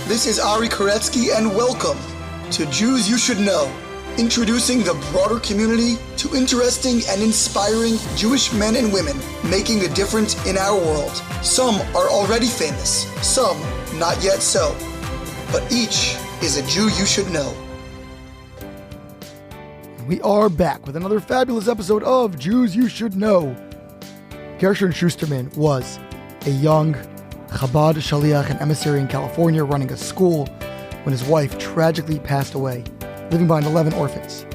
This is Ari Koretsky, and welcome to Jews You Should Know, introducing the broader community to interesting and inspiring Jewish men and women making a difference in our world. Some are already famous, some not yet so, but each is a Jew you should know. We are back with another fabulous episode of Jews You Should Know. Gershon Schusterman was a young Chabad shaliach and emissary in California running a school when his wife tragically passed away, leaving behind 11 orphans.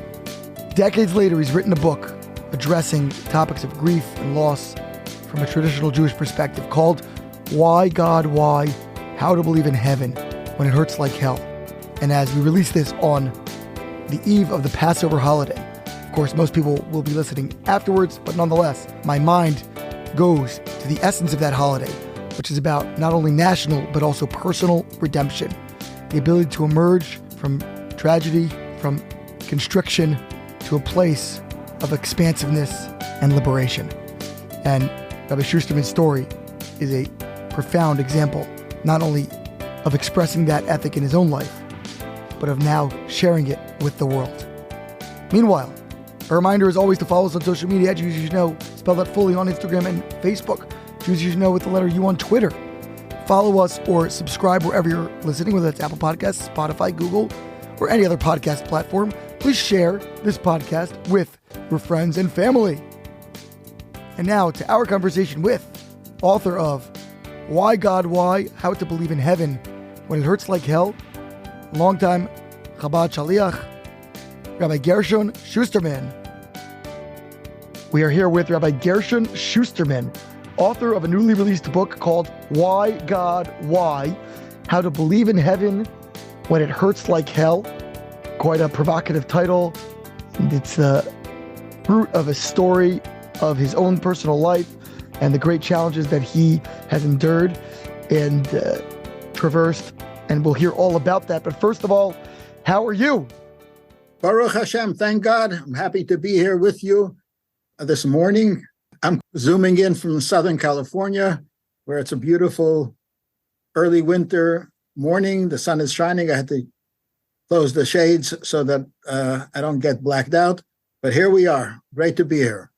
Decades later, he's written a book addressing topics of grief and loss from a traditional Jewish perspective called Why God, Why? How to Believe in Heaven When It Hurts Like Hell. And as we release this on the eve of the Passover holiday, of course, most people will be listening afterwards, but nonetheless, my mind goes to the essence of that holiday, which is about not only national, but also personal redemption. The ability to emerge from tragedy, from constriction, to a place of expansiveness and liberation. And Rabbi Schusterman's story is a profound example, not only of expressing that ethic in his own life, but of now sharing it with the world. Meanwhile, a reminder is always to follow us on social media at Jews You Should Know, spelled out fully on Instagram and Facebook. Jews You Should Know with the letter U on Twitter. Follow us or subscribe wherever you're listening, whether it's Apple Podcasts, Spotify, Google, or any other podcast platform. Please share this podcast with your friends and family. And now to our conversation with author of Why God, Why? How to Believe in Heaven When It Hurts Like Hell, longtime Chabad shaliach, Rabbi Gershon Schusterman. We are here with Rabbi Gershon Schusterman, author of a newly released book called Why God, Why? How to Believe in Heaven When It Hurts Like Hell. Quite a provocative title. And it's the fruit of a story of his own personal life and the great challenges that he has endured and traversed. And we'll hear all about that. But first of all, how are you? Baruch Hashem, thank God. I'm happy to be here with you this morning. I'm zooming in from Southern California, where it's a beautiful early winter morning. The sun is shining. I had to close the shades so that I don't get blacked out. But here we are. Great to be here.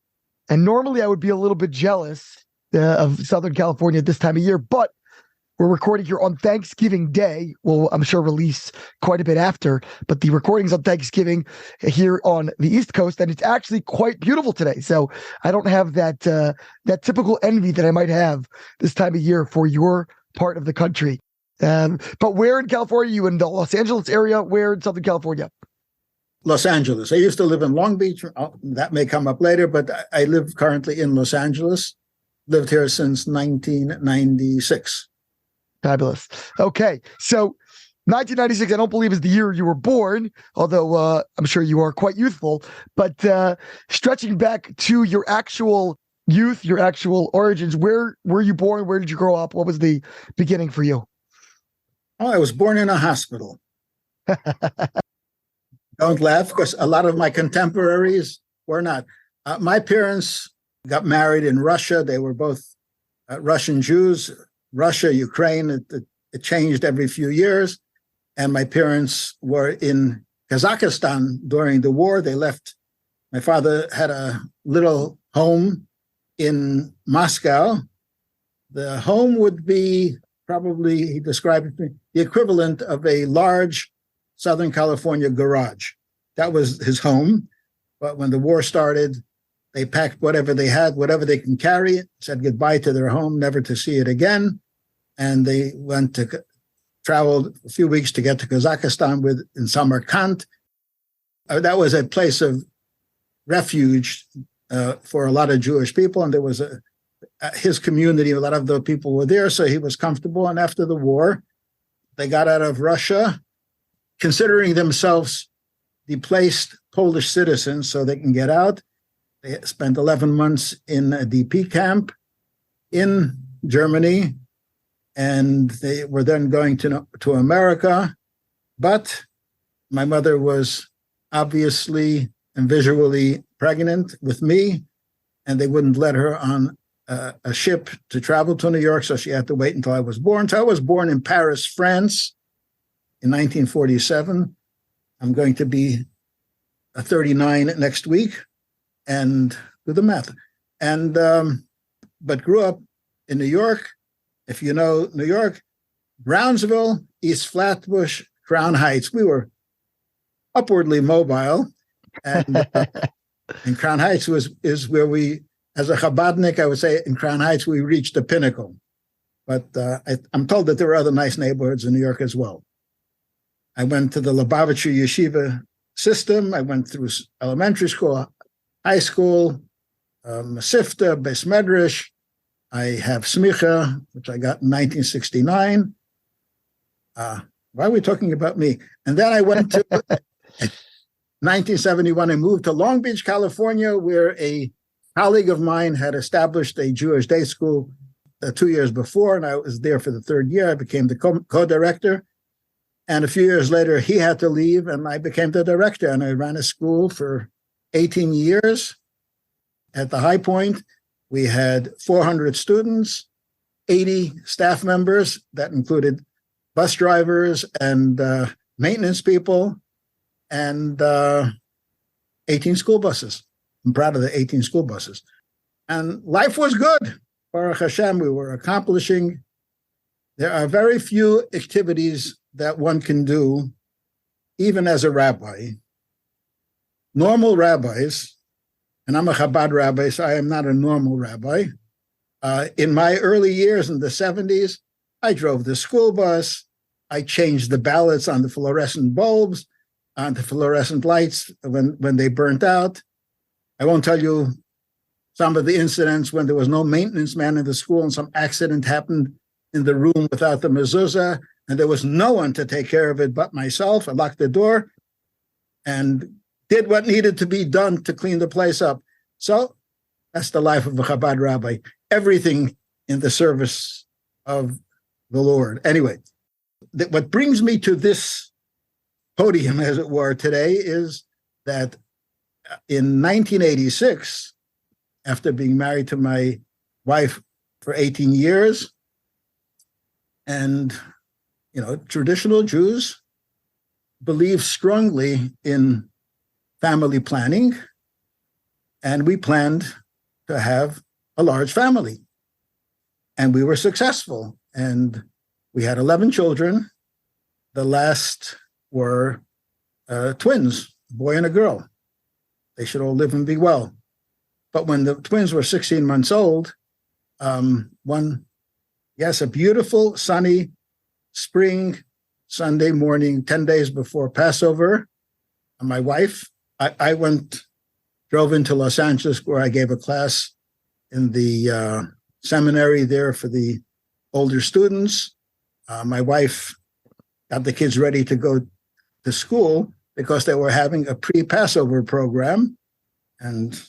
And normally I would be a little bit jealous of Southern California at this time of year, but we're recording here on Thanksgiving Day. Well, I'm sure release quite a bit after, but the recording's on Thanksgiving here on the East Coast, and it's actually quite beautiful today. So I don't have that typical envy that I might have this time of year for your part of the country. But where in California are you? In the Los Angeles area? Where in Southern California? Los Angeles. I used to live in Long Beach. That may come up later, but I live currently in Los Angeles. Lived here since 1996. Fabulous. Okay. So 1996, I don't believe is the year you were born, although I'm sure you are quite youthful, but stretching back to your actual youth, your actual origins, where were you born? Where did you grow up? What was the beginning for you? Oh, I was born in a hospital. Don't laugh, because a lot of my contemporaries were not. My parents got married in Russia. They were both Russian Jews. Russia, Ukraine, it changed every few years. And my parents were in Kazakhstan during the war. They left. My father had a little home in Moscow. The home would be probably, he described it, the equivalent of a large Southern California garage. That was his home. But when the war started, they packed whatever they had, whatever they can carry, said goodbye to their home, never to see it again. And they traveled a few weeks to get to Kazakhstan in Samarkand. That was a place of refuge for a lot of Jewish people. And there was his community, a lot of the people were there, so he was comfortable. And after the war, they got out of Russia, considering themselves displaced Polish citizens so they can get out. They spent 11 months in a DP camp in Germany, and they were then going to America. But my mother was obviously and visually pregnant with me, and they wouldn't let her on a ship to travel to New York, so she had to wait until I was born. So I was born in Paris, France, in 1947. I'm going to be 39 next week, and do the math. And but grew up in New York. If you know New York, Brownsville, East Flatbush, Crown Heights. We were upwardly mobile, and Crown Heights is where we, as a Chabadnik, I would say in Crown Heights we reached the pinnacle. But I'm told that there were other nice neighborhoods in New York as well. I went to the Lubavitcher Yeshiva system. I went through elementary school, high school, Masifta, Beis Medrash. I have Smicha, which I got in 1969. Why are we talking about me? And then I went to 1971. I moved to Long Beach, California, where a colleague of mine had established a Jewish day school 2 years before, and I was there for the third year. I became the co-director. And a few years later, he had to leave, and I became the director. And I ran a school for 18 years. At the high point, we had 400 students, 80 staff members. That included bus drivers and maintenance people, and 18 school buses. I'm proud of the 18 school buses. And life was good. Baruch Hashem, we were accomplishing. There are very few activities that one can do, even as a rabbi. Normal rabbis, and I'm a Chabad rabbi, so I am not a normal rabbi. In my early years in the 70s, I drove the school bus. I changed the ballots on the fluorescent bulbs, on the fluorescent lights when they burnt out. I won't tell you some of the incidents when there was no maintenance man in the school and some accident happened in the room without the mezuzah, and there was no one to take care of it but myself. I locked the door and did what needed to be done to clean the place up. So that's the life of a Chabad rabbi. Everything in the service of the Lord. Anyway, what brings me to this podium, as it were, today is that in 1986, after being married to my wife for 18 years, and, you know, traditional Jews believe strongly in family planning, and we planned to have a large family. And we were successful. And we had 11 children. The last were twins, a boy and a girl. They should all live and be well. But when the twins were 16 months old, a beautiful, sunny spring Sunday morning, 10 days before Passover, my wife, I drove into Los Angeles, where I gave a class in the seminary there for the older students. My wife got the kids ready to go to school because they were having a pre-Passover program. And,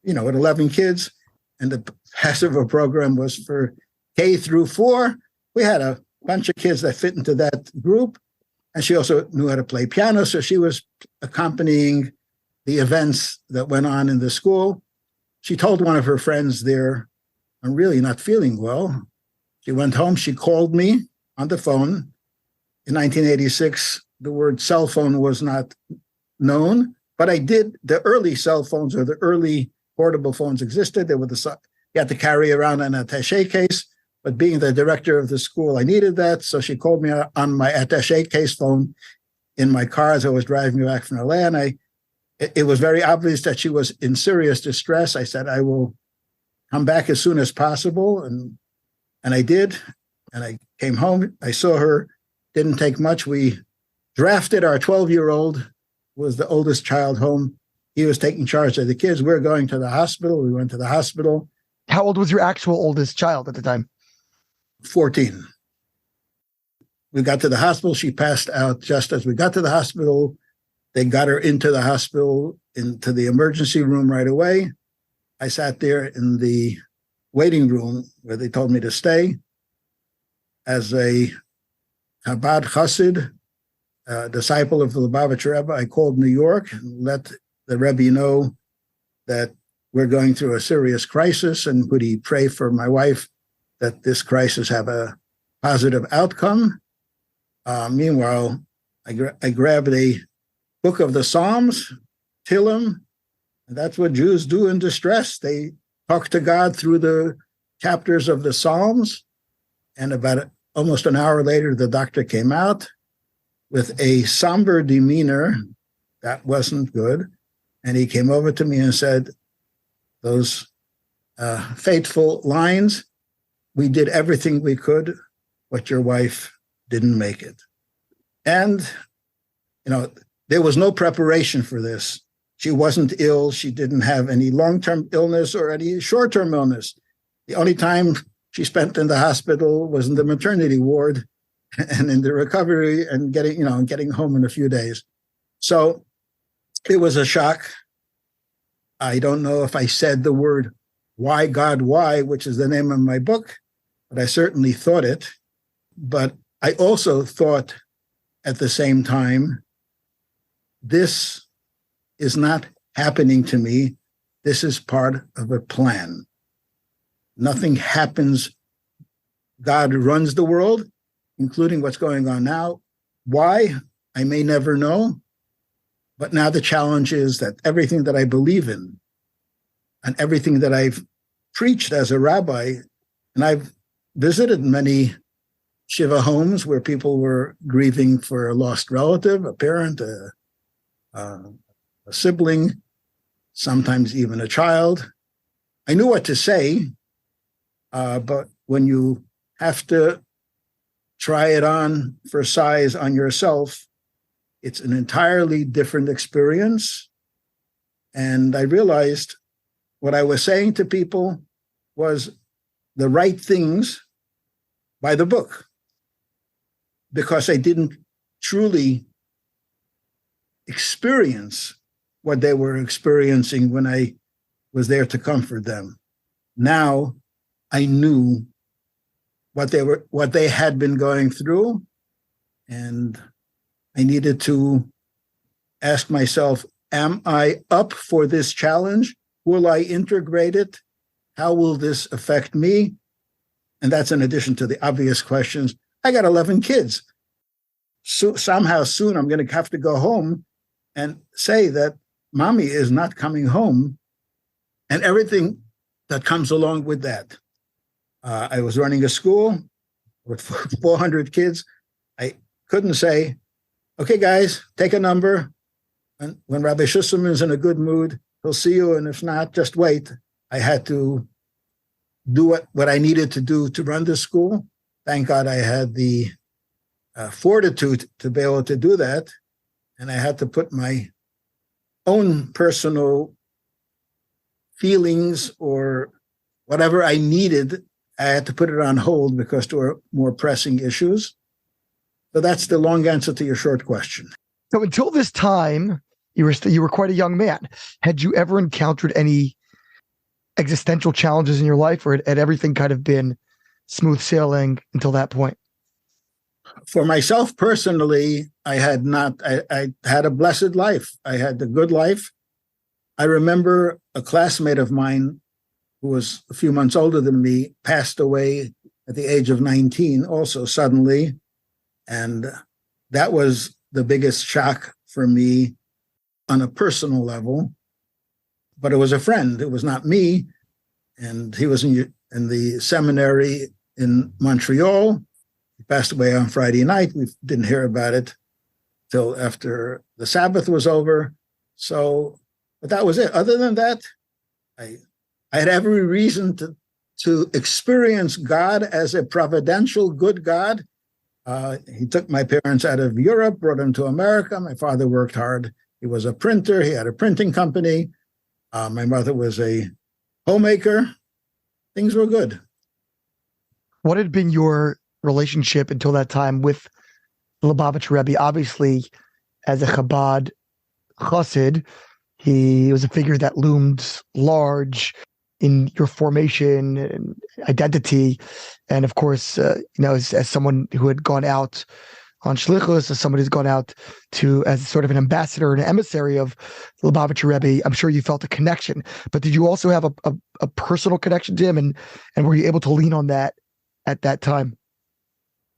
you know, at 11 kids, and the Passover program was for K through 4. We had a bunch of kids that fit into that group. And she also knew how to play piano. So she was accompanying the events that went on in the school. She told one of her friends there, I'm really not feeling well. She went home. She called me on the phone. In 1986, the word cell phone was not known, but the early cell phones or the early portable phones existed. They were you had to carry around an attaché case, but being the director of the school, I needed that. So she called me on my attaché case phone in my car as I was driving back from LA. And it was very obvious that she was in serious distress. I said, I will come back as soon as possible. And I did. And I came home. I saw her. Didn't take much. We drafted our 12-year-old, was the oldest child home. He was taking charge of the kids. We're going to the hospital. We went to the hospital. How old was your actual oldest child at the time? 14. We got to the hospital. She passed out just as we got to the hospital. They got her into the hospital, into the emergency room right away. I sat there in the waiting room where they told me to stay. As a Chabad Chassid, disciple of the Lubavitcher Rebbe, I called New York and let the Rebbe know that we're going through a serious crisis, and would he pray for my wife that this crisis have a positive outcome. Meanwhile, I grabbed a book of the Psalms, Tehillim, and that's what Jews do in distress. They talk to God through the chapters of the Psalms. And almost an hour later, the doctor came out with a somber demeanor. That wasn't good. And he came over to me and said, those fateful lines, we did everything we could, but your wife didn't make it. And, there was no preparation for this. She wasn't ill. She didn't have any long-term illness or any short-term illness. The only time she spent in the hospital was in the maternity ward and in the recovery and getting home in a few days. So it was a shock. I don't know if I said the word, "Why, God, why?" which is the name of my book, but I certainly thought it. But I also thought at the same time, this is not happening to me. This is part of a plan. Nothing happens. God runs the world, including what's going on now. Why? I may never know. But now the challenge is that everything that I believe in and everything that I've preached as a rabbi, and I've visited many Shiva homes where people were grieving for a lost relative, a parent, a sibling, sometimes even a child. I knew what to say, but when you have to try it on for size on yourself, it's an entirely different experience. And I realized what I was saying to people was the right things by the book, because I didn't truly experience what they were experiencing when I was there to comfort them. Now I knew what they had been going through, and I needed to ask myself, am I up for this challenge? Will I integrate it? How will this affect me? And that's in addition to the obvious questions. I got 11 kids. So somehow soon I'm going to have to go home and say that mommy is not coming home, and everything that comes along with that. I was running a school with 400 kids. I couldn't say, okay, guys, take a number. And when Rabbi Schusterman is in a good mood, he'll see you. And if not, just wait. I had to do what I needed to do to run the school. Thank God I had the fortitude to be able to do that. And I had to put my own personal feelings or whatever I needed, I had to put it on hold because there were more pressing issues. So that's the long answer to your short question. So until this time, you were quite a young man. Had you ever encountered any existential challenges in your life, or had everything kind of been smooth sailing until that point? For myself personally, I had not. I had a blessed life. I had a good life. I remember a classmate of mine who was a few months older than me passed away at the age of 19 also suddenly. And that was the biggest shock for me on a personal level. But it was a friend. It was not me. And he was in the seminary in Montreal. He passed away on Friday night. We didn't hear about it till after the Sabbath was over. So, but that was it. Other than that, I had every reason to experience God as a providential, good God. He took my parents out of Europe, brought them to America. My father worked hard. He was a printer. He had a printing company. My mother was a homemaker. Things were good. What had been your relationship until that time with the Lubavitch Rebbe? Obviously, as a Chabad chassid, he was a figure that loomed large in your formation and identity. And of course, as someone who had gone out on shlichus, as someone who's gone out as sort of an ambassador and an emissary of the Lubavitcher Rebbe, I'm sure you felt a connection. But did you also have a personal connection to him, and were you able to lean on that at that time?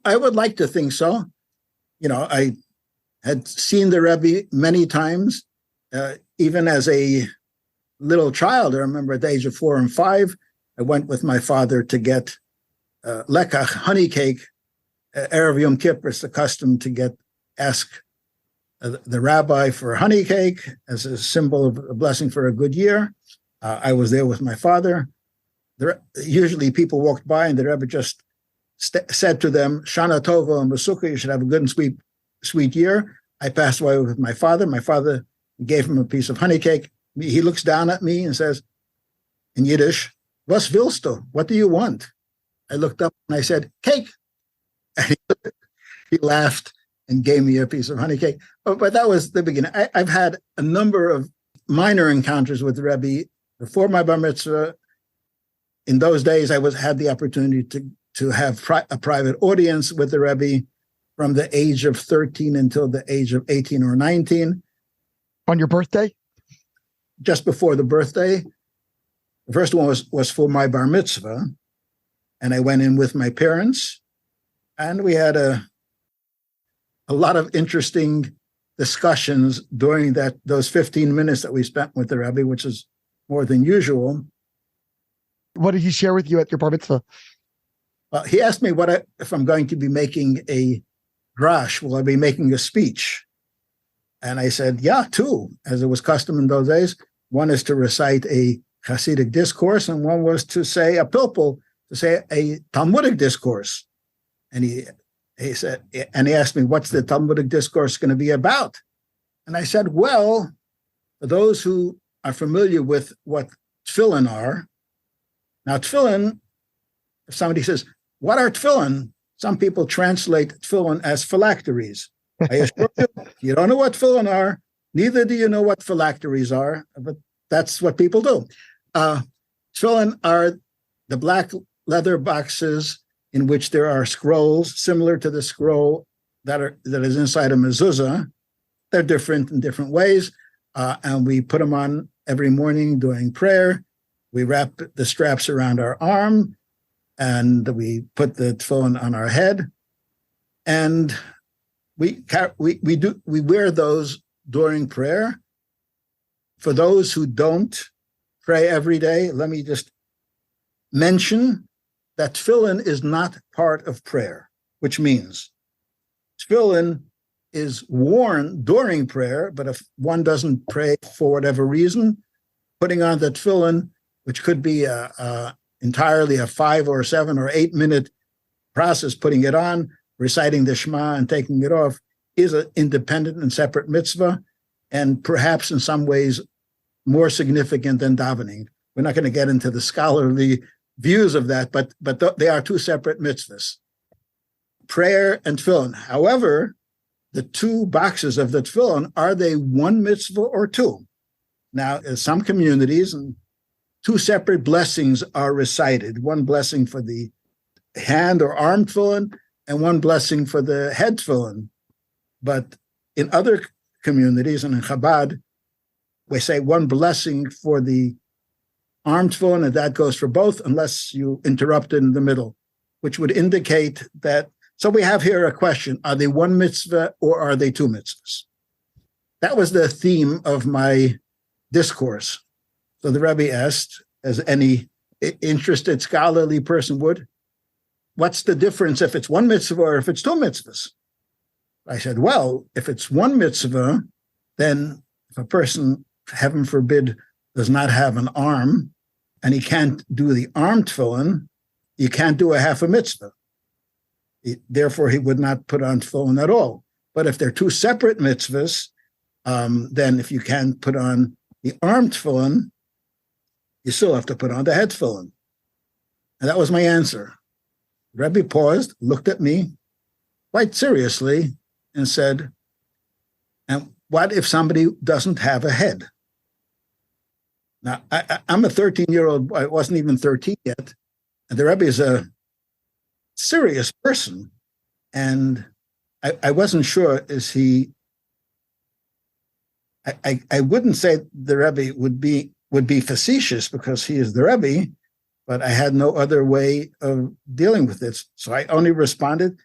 I would like to think so. I had seen the Rebbe many times, even as a little child. I remember at the age of 4 and 5, I went with my father to get lekach, honey cake. Erev Yom Kippur, it's the custom to ask the rabbi for a honey cake as a symbol of a blessing for a good year. I was there with my father. Usually people walked by and the Rebbe just said to them, Shana Tova and Basuka, you should have a good and sweet year. I passed away with my father. My father gave him a piece of honey cake. He looks down at me and says, in Yiddish, was willst du? What do you want? I looked up and I said, cake. And he laughed and gave me a piece of honey cake. But that was the beginning. I've had a number of minor encounters with the Rebbe before my bar mitzvah. In those days, I had the opportunity to have a private audience with the Rebbe from the age of 13 until the age of 18 or 19. On your birthday? Just before the birthday. The first one was for my bar mitzvah. And I went in with my parents. And we had a lot of interesting discussions during those 15 minutes that we spent with the Rebbe, which is more than usual. What did he share with you at your bar mitzvah? He asked me if I'm going to be making a drash, will I be making a speech? And I said, yeah, two, as it was custom in those days. One is to recite a Hasidic discourse, and one was to say a pilpul, to say a Talmudic discourse. And he asked me, what's the Talmudic discourse going to be about? And I said, well, for those who are familiar with what tefillin are, now tefillin, if somebody says, what are tefillin? Some people translate tefillin as phylacteries. I assure you, you don't know what tefillin are, neither do you know what phylacteries are, but that's what people do. Tefillin are the black leather boxes in which there are scrolls similar to the scroll that is inside a mezuzah. They're different in different ways, and we put them on every morning during prayer. We wrap the straps around our arm, and we put the tefillin on our head, and we wear those during prayer. For those who don't pray every day, let me just mention that tefillin is not part of prayer, which means tefillin is worn during prayer, but if one doesn't pray for whatever reason, putting on the tefillin, which could be entirely a 5 or 7 or 8 minute process, putting it on, reciting the Shema and taking it off, is an independent and separate mitzvah, and perhaps in some ways more significant than davening. We're not going to get into the scholarly views of that, but they are two separate mitzvahs, prayer and tefillin. However, the two boxes of the tefillin, are they one mitzvah or two? Now, in some communities, and two separate blessings are recited, one blessing for the hand or arm tefillin and one blessing for the head tefillin. But in other communities, and in Chabad, we say one blessing for the arm tefillin, and that goes for both unless you interrupt it in the middle, which would indicate that. So we have here a question: are they one mitzvah or are they two mitzvahs? That was the theme of my discourse. So the Rebbe asked, as any interested scholarly person would, what's the difference if it's one mitzvah or if it's two mitzvahs? I said, well, if it's one mitzvah, then if a person, heaven forbid, does not have an arm and he can't do the arm tefillin, you can't do a half a mitzvah. Therefore, he would not put on tefillin at all. But if they're two separate mitzvahs, then if you can't put on the arm tefillin, you still have to put on the head tefillin. And that was my answer. Rebbe paused, looked at me quite seriously, and said, and what if somebody doesn't have a head? Now, I'm a 13-year-old, I wasn't even 13 yet, and the Rebbe is a serious person, and I wasn't sure, is he, I wouldn't say the Rebbe would be facetious because he is the Rebbe, but I had no other way of dealing with it. So I only responded,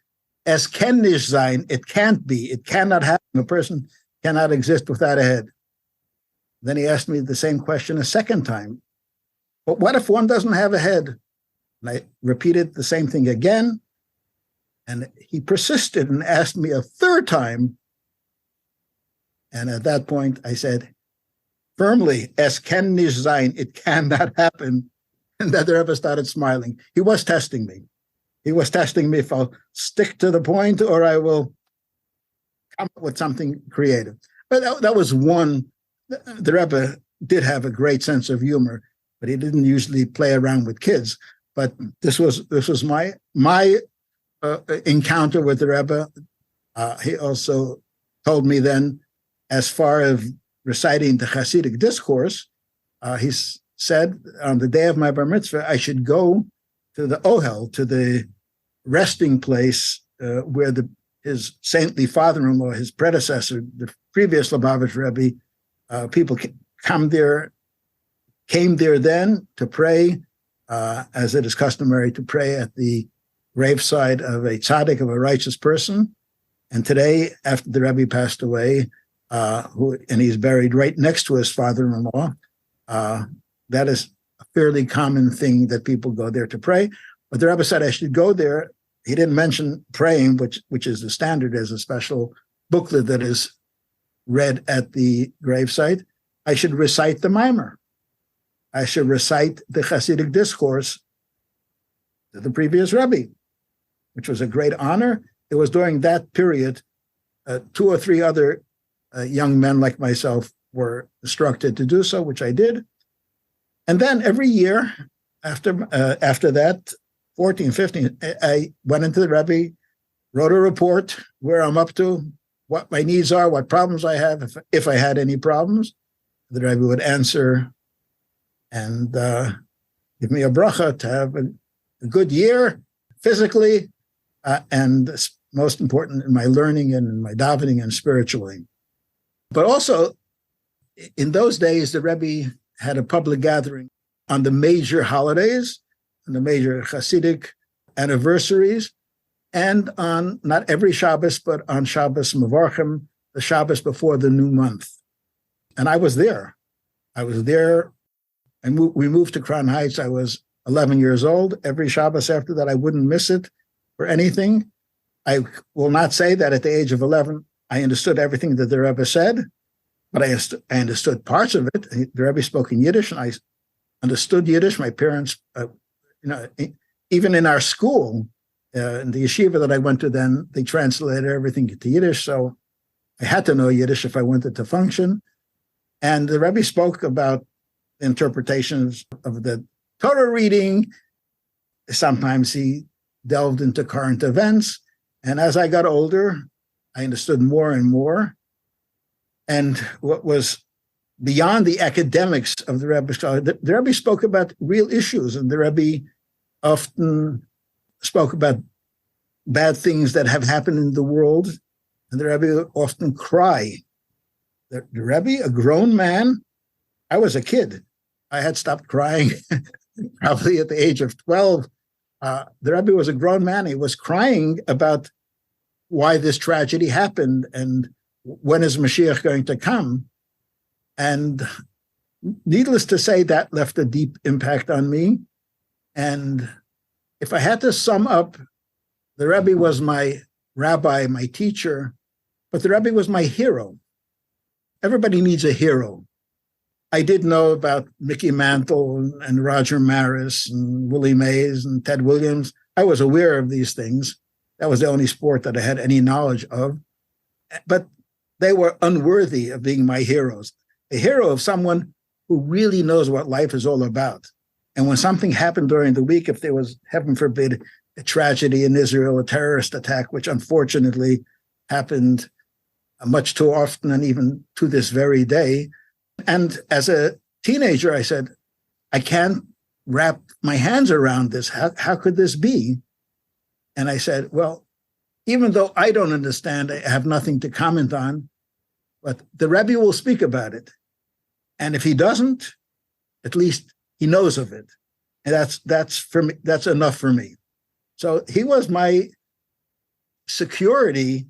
Es kann nicht sein, it can't be, it cannot happen. A person cannot exist without a head. Then he asked me the same question a second time. But what if one doesn't have a head? And I repeated the same thing again. And he persisted and asked me a third time. And at that point, I said, firmly, es kann nicht sein, it cannot happen. And the Rebbe started smiling. He was testing me. He was testing me if I'll stick to the point or I will come up with something creative. But that was one. The Rebbe did have a great sense of humor, but he didn't usually play around with kids. But this was my encounter with the Rebbe. He also told me then, as far as reciting the Hasidic discourse, he said on the day of my bar mitzvah, I should go to the Ohel, to the resting place where his saintly father-in-law, his predecessor, the previous Lubavitch Rebbe, people came there then to pray, as it is customary to pray at the graveside of a tzaddik, of a righteous person. And today, after the Rebbe passed away, and he's buried right next to his father-in-law, that is a fairly common thing that people go there to pray. But the Rebbe said I should go there. He didn't mention praying, which is the standard. There's a special booklet that is read at the gravesite. I should recite the mimer. I should recite the Hasidic discourse to the previous Rebbe, which was a great honor. It was during that period, 2 or 3 other young men like myself were instructed to do so, which I did. And then every year after that, 14, 15, I went into the Rebbe, wrote a report where I'm up to, what my needs are, what problems I have, if I had any problems. The Rebbe would answer and give me a bracha to have a good year physically, and most important in my learning and in my davening and spiritually. But also, in those days, the Rebbe had a public gathering on the major holidays, on the major Hasidic anniversaries, and on not every Shabbos, but on Shabbos Mevarchim, the Shabbos before the new month. And I was there. And we moved to Crown Heights. I was 11 years old. Every Shabbos after that, I wouldn't miss it for anything. I will not say that at the age of 11, I understood everything that the Rebbe said, but I understood parts of it. The Rebbe spoke in Yiddish, and I understood Yiddish. My parents, even in our school, in the yeshiva that I went to then, they translated everything to Yiddish, so I had to know Yiddish if I wanted to function. And the Rebbe spoke about interpretations of the Torah reading. Sometimes he delved into current events. And as I got older, I understood more and more. And what was beyond the academics of the Rebbe, the Rebbe spoke about real issues, and the Rebbe often spoke about bad things that have happened in the world, and the Rebbe often cry. The Rebbe, a grown man, I was a kid. I had stopped crying probably at the age of 12. The Rebbe was a grown man. He was crying about why this tragedy happened and when is Mashiach going to come. And needless to say, that left a deep impact on me. And if I had to sum up, the Rebbe was my rabbi, my teacher, but the Rebbe was my hero. Everybody needs a hero. I did know about Mickey Mantle and Roger Maris and Willie Mays and Ted Williams. I was aware of these things. That was the only sport that I had any knowledge of. But they were unworthy of being my heroes. A hero of someone who really knows what life is all about. And when something happened during the week, if there was, heaven forbid, a tragedy in Israel, a terrorist attack, which unfortunately happened much too often and even to this very day. And as a teenager, I said, I can't wrap my hands around this. How could this be? And I said, well, even though I don't understand, I have nothing to comment on, but the Rebbe will speak about it. And if he doesn't, at least he knows of it. And that's for me, that's enough for me. So he was my security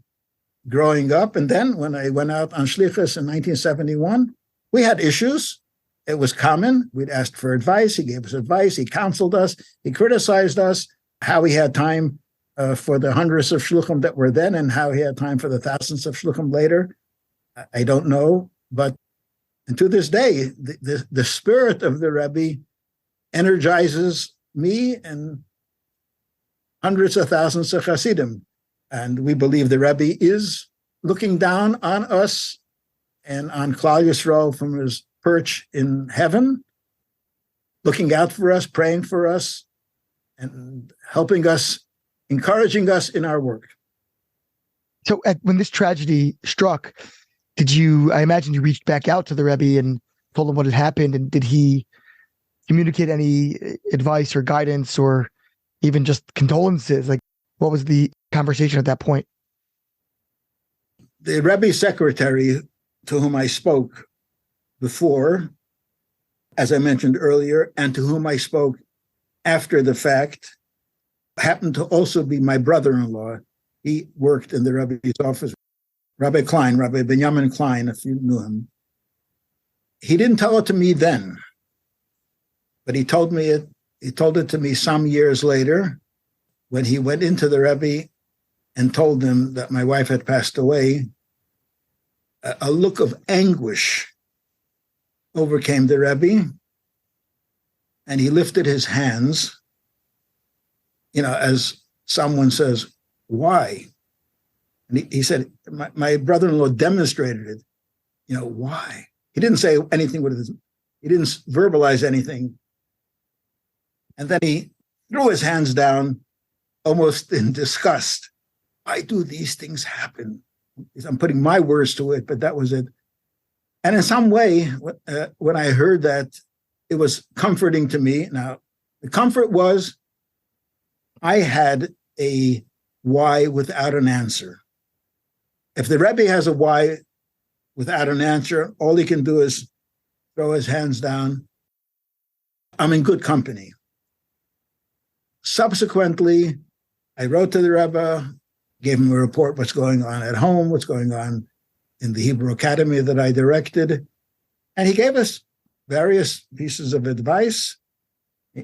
growing up. And then when I went out on shlichus in 1971, we had issues. It was common. We'd asked for advice. He gave us advice. He counseled us. He criticized us. How he had time for the hundreds of shluchim that were then and how he had time for the thousands of shluchim later, I don't know. But and to this day, the spirit of the Rebbe energizes me and hundreds of thousands of Hasidim. And we believe the Rebbe is looking down on us and on Klal Yisrael from his perch in heaven, looking out for us, praying for us, and helping us, encouraging us in our work. So when this tragedy struck, I imagine you reached back out to the Rebbe and told him what had happened, and did he communicate any advice or guidance or even just condolences? Like, what was the conversation at that point? The Rebbe's secretary, to whom I spoke before, as I mentioned earlier, and to whom I spoke after the fact, happened to also be my brother-in-law. He worked in the Rebbe's office. Rabbi Klein, Rabbi Benjamin Klein, if you knew him. He didn't tell it to me then, but he told it to me some years later when he went into the Rebbe and told him that my wife had passed away. A look of anguish overcame the Rebbe, and he lifted his hands, as someone says, why? And he said, my brother-in-law demonstrated it. Why? He didn't say anything with his, he didn't verbalize anything. And then he threw his hands down almost in disgust. Why do these things happen? I'm putting my words to it, but that was it. And in some way, when I heard that, it was comforting to me. Now, the comfort was I had a why without an answer. If the Rebbe has a why without an answer, all he can do is throw his hands down. I'm in good company. Subsequently, I wrote to the Rebbe, gave him a report what's going on at home, what's going on in the Hebrew Academy that I directed. And he gave us various pieces of advice.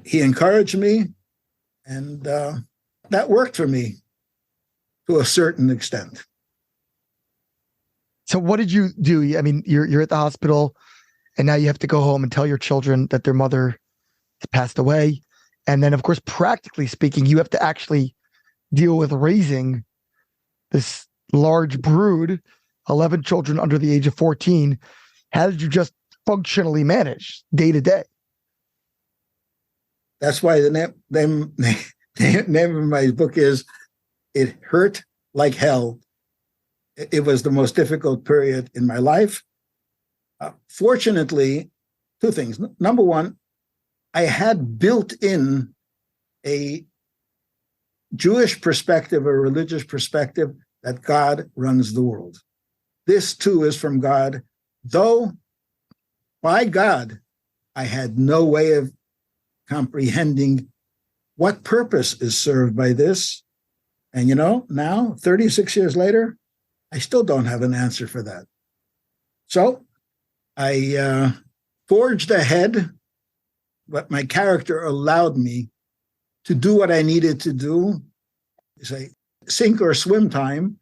He encouraged me, and that worked for me to a certain extent. So what did you do? I mean, you're at the hospital, and now you have to go home and tell your children that their mother has passed away. And then, of course, practically speaking, you have to actually deal with raising this large brood, 11 children under the age of 14. How did you just functionally manage day to day? That's why the name of my book is It Hurt Like Hell. It was the most difficult period in my life. Fortunately, two things. Number one, I had built in a Jewish perspective, a religious perspective, that God runs the world. This too is from God, though by God, I had no way of comprehending what purpose is served by this. And now, 36 years later, I still don't have an answer for that. So I forged ahead, but my character allowed me to do what I needed to do, say, sink or swim time.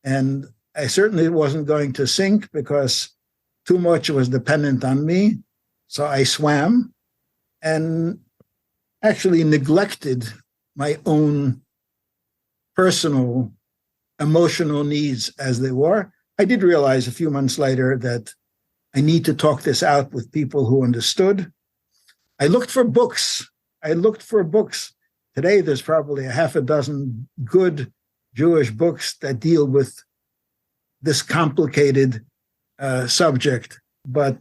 And I certainly wasn't going to sink because too much was dependent on me. So I swam and actually neglected my own personal emotional needs as they were. I did realize a few months later that I need to talk this out with people who understood. I looked for books. Today, there's probably a half a dozen good Jewish books that deal with this complicated subject. But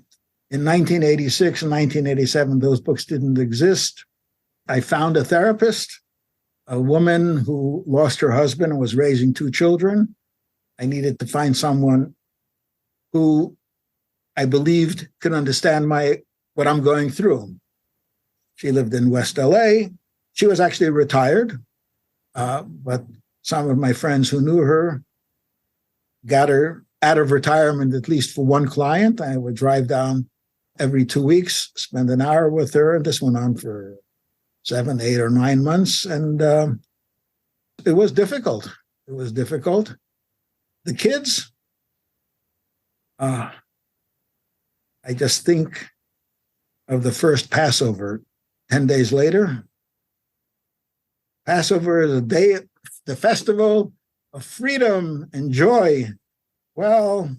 in 1986 and 1987, those books didn't exist. I found a therapist, a woman who lost her husband and was raising two children. I needed to find someone who I believed could understand what I'm going through. She lived in West LA. She was actually retired, but some of my friends who knew her got her out of retirement, at least for one client. I would drive down every 2 weeks, spend an hour with her. And this went on for 7, 8, or 9 months. And it was difficult. It was difficult. The kids, I just think of the first Passover 10 days later. Passover is a day, the festival of freedom and joy. Well,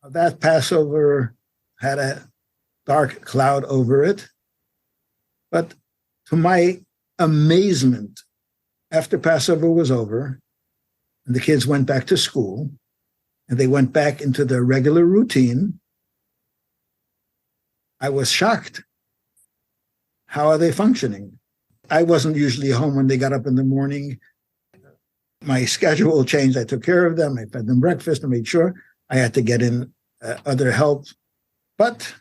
that Passover had a dark cloud over it. But to my amazement, after Passover was over, and the kids went back to school, and they went back into their regular routine, I was shocked. How are they functioning? I wasn't usually home when they got up in the morning. My schedule changed. I took care of them. I fed them breakfast and made sure I had to get in other help. But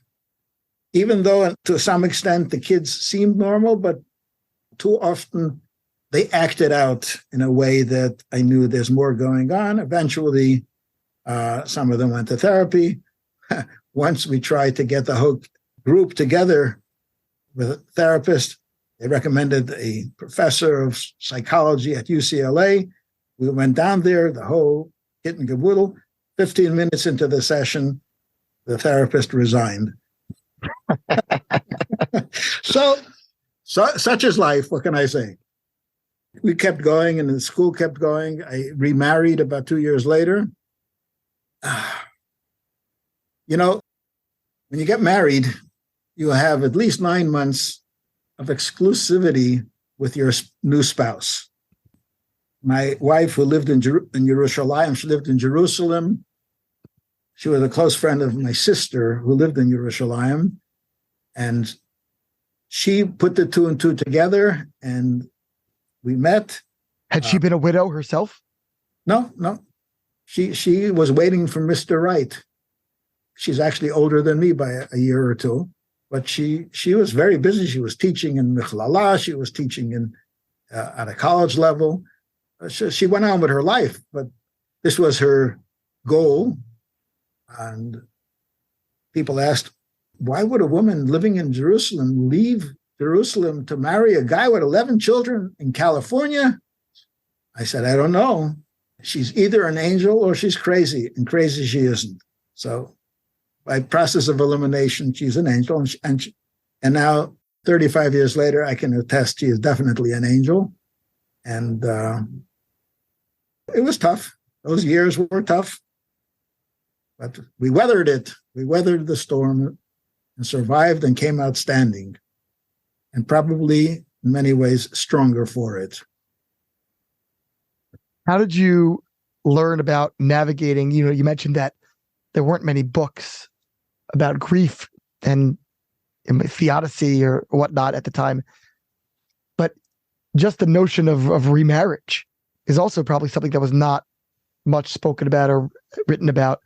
even though to some extent the kids seemed normal, but too often they acted out in a way that I knew there's more going on. Eventually, some of them went to therapy. Once we tried to get the whole group together with a therapist, they recommended a professor of psychology at UCLA. We went down there, the whole kit and caboodle. 15 minutes into the session, the therapist resigned. So such is life. What can I say? We kept going, and the school kept going. I remarried about 2 years later. You know, when you get married, you have at least 9 months of exclusivity with your new spouse. My wife, who lived in Jerusalem, she lived in Jerusalem. She was a close friend of my sister who lived in Jerusalem. And she put the two and two together, and we met. Had she been a widow herself? No. She was waiting for Mr. Right. She's actually older than me by a year or two. But she was very busy. She was teaching in Michlala. She was teaching at a college level. She went on with her life, but this was her goal. And people asked, why would a woman living in Jerusalem leave Jerusalem to marry a guy with 11 children in California? I said, I don't know. She's either an angel or she's crazy, and crazy she isn't. So by process of elimination, she's an angel. And now, 35 years later, I can attest she is definitely an angel. And it was tough. Those years were tough. But we weathered it. We weathered the storm and survived and came out standing. And probably, in many ways, stronger for it. How did you learn about navigating? You mentioned that there weren't many books about grief and theodicy or whatnot at the time. But just the notion of remarriage is also probably something that was not much spoken about or written about.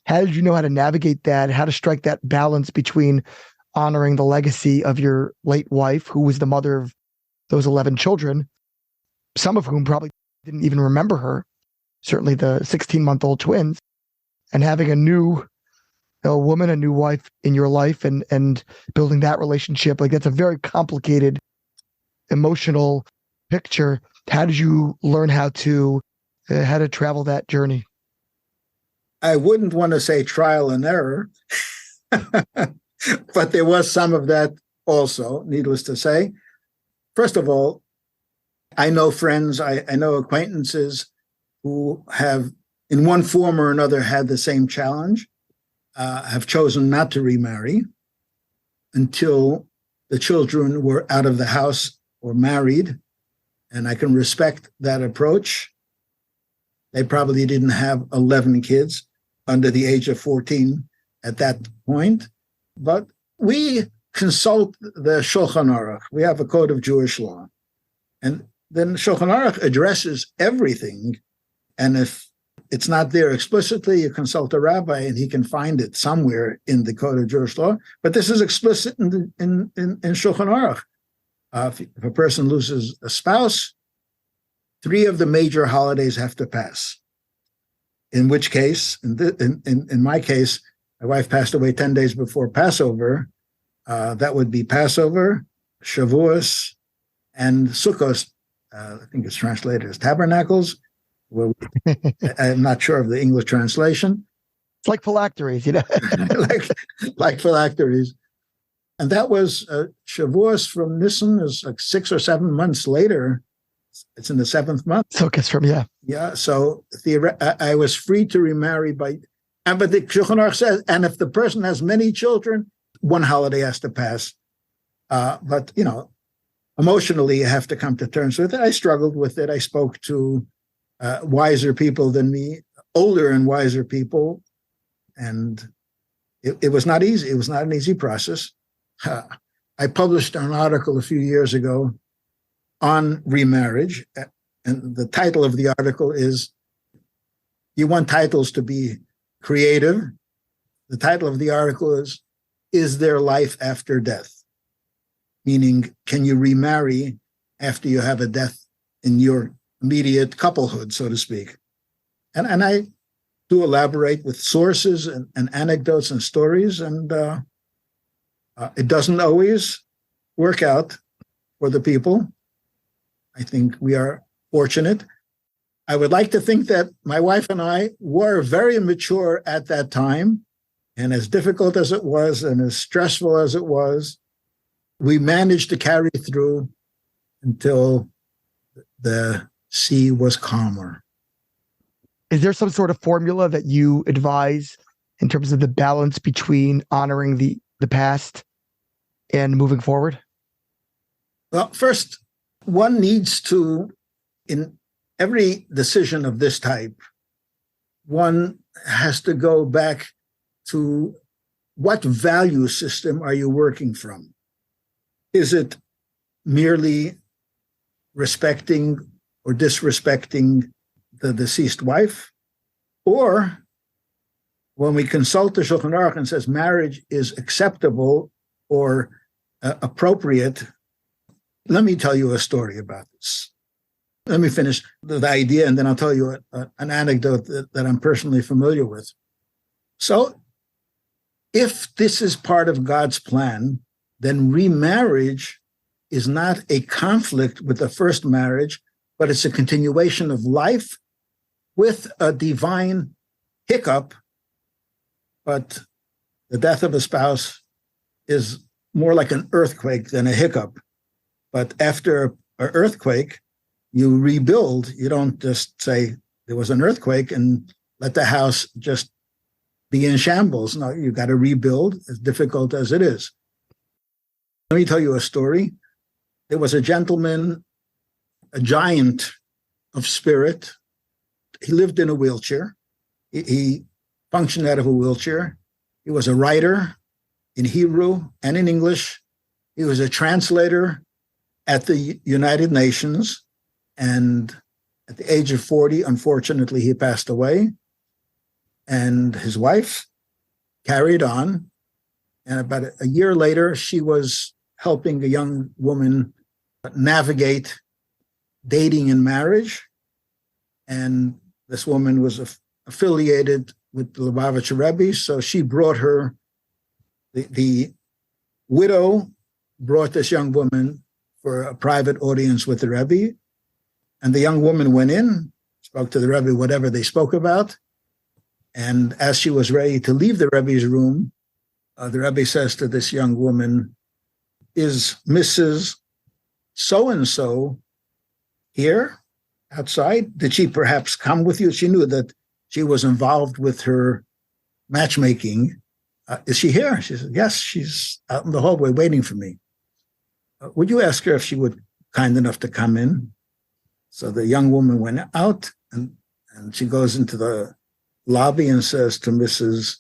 How did you know how to navigate that, how to strike that balance between honoring the legacy of your late wife, who was the mother of those 11 children, some of whom probably didn't even remember her, certainly the 16-month-old twins, and having a new woman, a new wife in your life, and building that relationship? Like, that's a very complicated emotional picture. How did you learn how to travel that journey? I wouldn't want to say trial and error, but there was some of that also, needless to say. First of all, I know friends, I know acquaintances who have, in one form or another, had the same challenge, have chosen not to remarry until the children were out of the house or married. And I can respect that approach. They probably didn't have 11 kids under the age of 14 at that point. But we consult the Shulchan Aruch. We have a code of Jewish law. And then Shulchan Aruch addresses everything. And if it's not there explicitly, you consult a rabbi and he can find it somewhere in the code of Jewish law. But this is explicit in Shulchan Aruch. If a person loses a spouse, 3 of the major holidays have to pass. In which case, in my case, my wife passed away 10 days before Passover. That would be Passover, Shavuos, and Sukkot. I think it's translated as tabernacles. Well, I'm not sure of the English translation. It's like phylacteries, you know. like phylacteries. And that was Shavuos from Nisan is like 6 or 7 months later. It's in the 7th month. Sukkot from, yeah. Yeah, so I was free to remarry but the Shulchan Aruch says, and if the person has many children, one holiday has to pass. But, emotionally, you have to come to terms with it. I struggled with it. I spoke to wiser people than me, older and wiser people, and it was not easy. It was not an easy process. I published an article a few years ago on remarriage, and the title of the article is, you want titles to be creative. The title of the article is there life after death? Meaning, can you remarry after you have a death in your immediate couplehood, so to speak? And I do elaborate with sources and anecdotes and stories, and it doesn't always work out for the people. I think we are fortunate. I would like to think that my wife and I were very mature at that time, and as difficult as it was and as stressful as it was, we managed to carry through until the sea was calmer. Is there some sort of formula that you advise in terms of the balance between honoring the past and moving forward? Well, first, one needs to, in every decision of this type, one has to go back to what value system are you working from? Is it merely respecting or disrespecting the deceased wife? Or when we consult the Shulchan Aruch and says marriage is acceptable or appropriate, let me tell you a story about this. Let me finish the idea, and then I'll tell you an anecdote that I'm personally familiar with. So if this is part of God's plan, then remarriage is not a conflict with the first marriage, but it's a continuation of life with a divine hiccup. But the death of a spouse is more like an earthquake than a hiccup. But after an earthquake, you rebuild. You don't just say there was an earthquake and let the house just be in shambles. No, you got to rebuild, as difficult as it is. Let me tell you a story. There was a gentleman, a giant of spirit. He lived in a wheelchair. He functioned out of a wheelchair. He was a writer in Hebrew and in English. He was a translator at the United Nations. And at the age of 40, unfortunately, he passed away. And his wife carried on. And about a year later, she was helping a young woman navigate dating and marriage. And this woman was affiliated with the Lubavitcher Rebbe, so she brought her, the widow brought this young woman for a private audience with the Rebbe. And the young woman went in, spoke to the Rebbe, whatever they spoke about. And as she was ready to leave the Rebbe's room, the Rebbe says to this young woman, "Is Mrs. So-and-so here outside? Did she perhaps come with you?" She knew that she was involved with her matchmaking. "Is she here?" She said, "Yes, she's out in the hallway waiting for me." "Would you ask her if she would kind enough to come in?" So the young woman went out, and she goes into the lobby and says to Mrs.,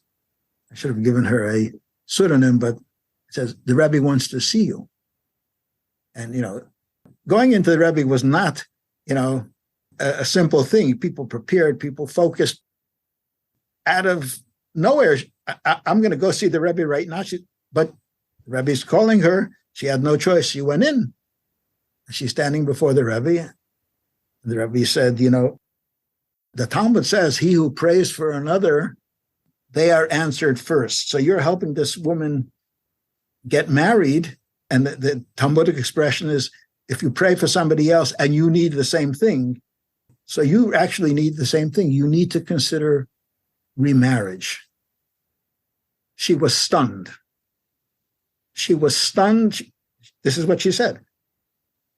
I should have given her a pseudonym, but says, "The Rebbe wants to see you." And, going into the Rebbe was not, a simple thing. People prepared, people focused. Out of nowhere, I'm going to go see the Rebbe right now. But the Rebbe's calling her. She had no choice. She went in. She's standing before the Rebbe. The Rebbe said, the Talmud says, he who prays for another, they are answered first. So you're helping this woman get married. And the Talmudic expression is, if you pray for somebody else and you need the same thing, so you actually need the same thing. You need to consider remarriage. She was stunned. She was stunned. This is what she said.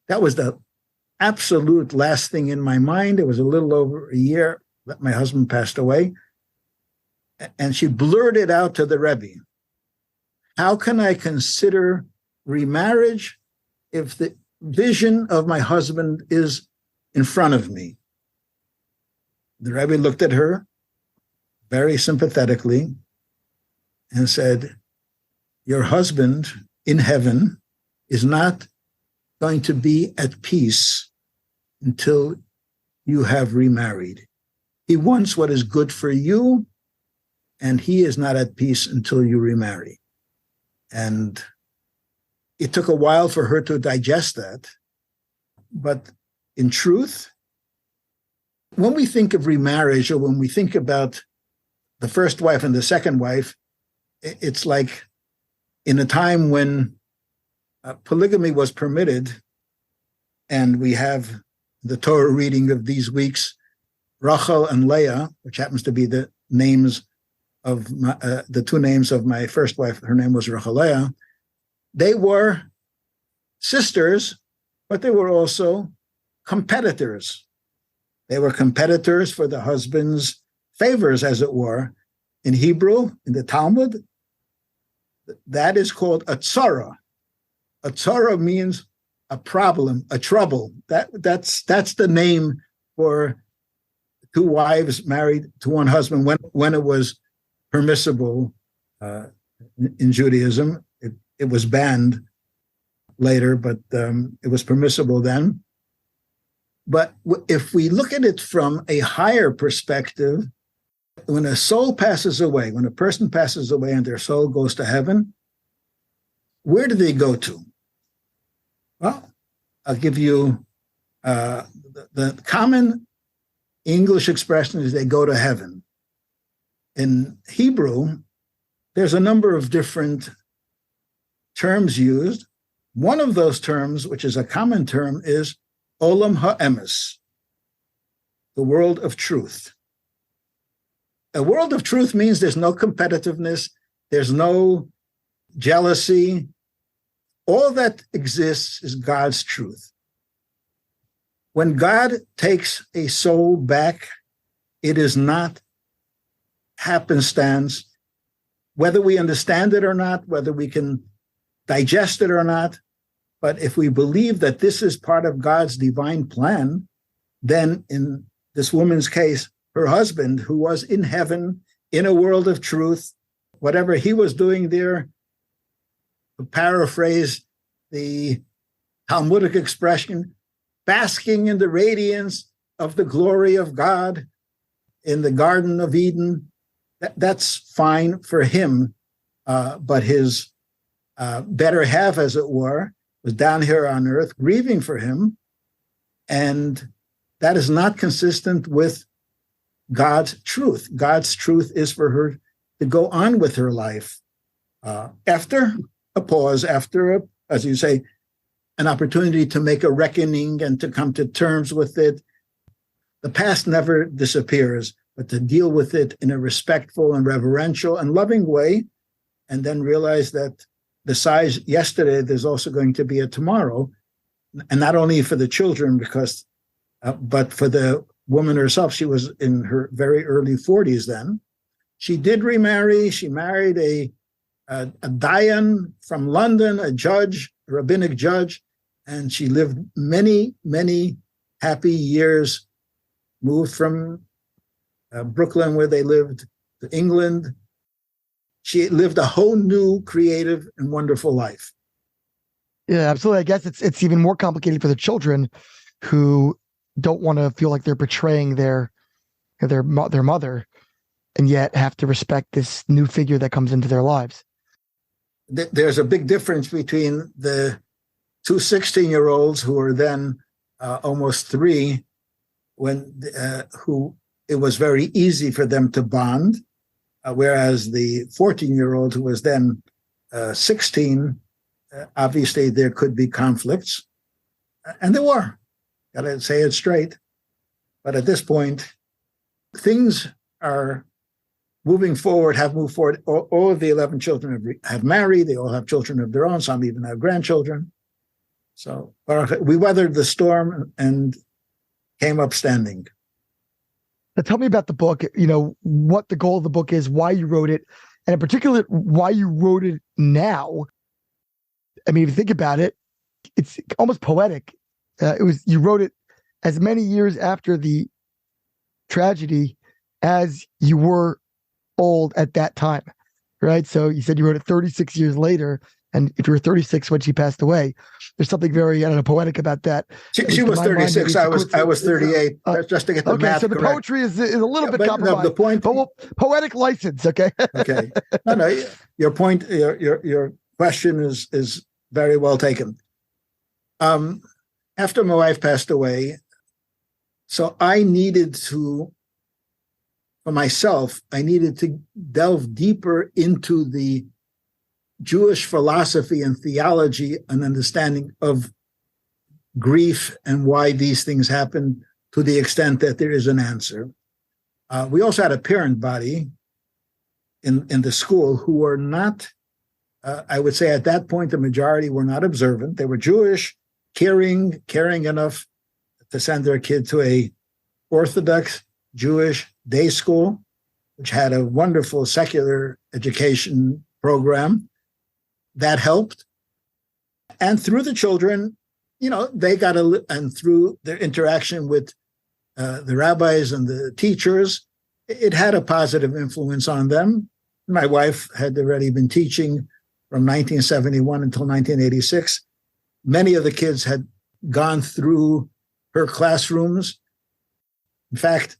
That was the absolute last thing in my mind. It was a little over a year that my husband passed away. And she blurted out to the Rebbe, how can I consider remarriage if the vision of my husband is in front of me? The Rebbe looked at her very sympathetically and said, your husband in heaven is not going to be at peace until you have remarried. He wants what is good for you, and he is not at peace until you remarry. And it took a while for her to digest that. But in truth, when we think of remarriage, or when we think about the first wife and the second wife, it's like in a time when polygamy was permitted, and we have the Torah reading of these weeks, Rachel and Leah, which happens to be the names of the two names of my first wife. Her name was Rachel Leah. They were sisters, but they were also competitors. They were competitors for the husband's favors, as it were. In Hebrew, in the Talmud, that is called a tzara. A tzara means a problem, a trouble. That's the name for two wives married to one husband when it was permissible in Judaism. It was banned later, but it was permissible then. But if we look at it from a higher perspective, when a soul passes away, when a person passes away and their soul goes to heaven, where do they go to? Well, I'll give you the common English expression is they go to heaven. In Hebrew, there's a number of different terms used. One of those terms, which is a common term, is Olam HaEmes, the world of truth. A world of truth means there's no competitiveness, there's no jealousy. All that exists is God's truth. When God takes a soul back, it is not happenstance, whether we understand it or not, whether we can digest it or not. But if we believe that this is part of God's divine plan, then in this woman's case, her husband, who was in heaven, in a world of truth, whatever he was doing there, to paraphrase the Talmudic expression, basking in the radiance of the glory of God in the Garden of Eden, that's fine for him. But his better half, as it were, was down here on earth grieving for him. And that is not consistent with God's truth. God's truth is for her to go on with her life after a pause, after, as you say, an opportunity to make a reckoning and to come to terms with it. The past never disappears, but to deal with it in a respectful and reverential and loving way, and then realize that besides yesterday, there's also going to be a tomorrow, and not only for the children, because, but for the woman herself. She was in her very early 40s then. She did remarry. She married a dayan from London, a judge, a rabbinic judge, and she lived many, many happy years, moved from Brooklyn, where they lived, to England. She lived a whole new, creative, and wonderful life. Yeah, absolutely. I guess it's even more complicated for the children who don't want to feel like they're betraying their mother, and yet have to respect this new figure that comes into their lives. There's a big difference between the two 16-year-olds who were then almost 3, who it was very easy for them to bond, whereas the 14-year-old who was then 16, obviously there could be conflicts, and there were. Got to say it straight. But at this point, things are moving forward, have moved forward. All of the 11 children have married. They all have children of their own. Some even have grandchildren. So we weathered the storm and came up standing. Now tell me about the book, what the goal of the book is, why you wrote it, and in particular, why you wrote it now. I mean, if you think about it, it's almost poetic. You wrote it as many years after the tragedy as you were old at that time, right? So you said you wrote it 36 years later, and if you were 36 when she passed away, there's something very, poetic about that. She was 36. I was 38. Just to get the math so the correct. Poetry is a little bit compromised. No, the point, but poetic license, okay? Okay. No. Your point, your question is very well taken. After my wife passed away, so I needed to, for myself, I needed to delve deeper into the Jewish philosophy and theology and understanding of grief and why these things happen to the extent that there is an answer. We also had a parent body in the school who were not, I would say at that point, the majority were not observant. They were Jewish, caring enough to send their kid to a Orthodox Jewish day school, which had a wonderful secular education program. That helped. And through the children, they got and through their interaction with the rabbis and the teachers, it had a positive influence on them. My wife had already been teaching from 1971 until 1986. Many of the kids had gone through her classrooms. In fact,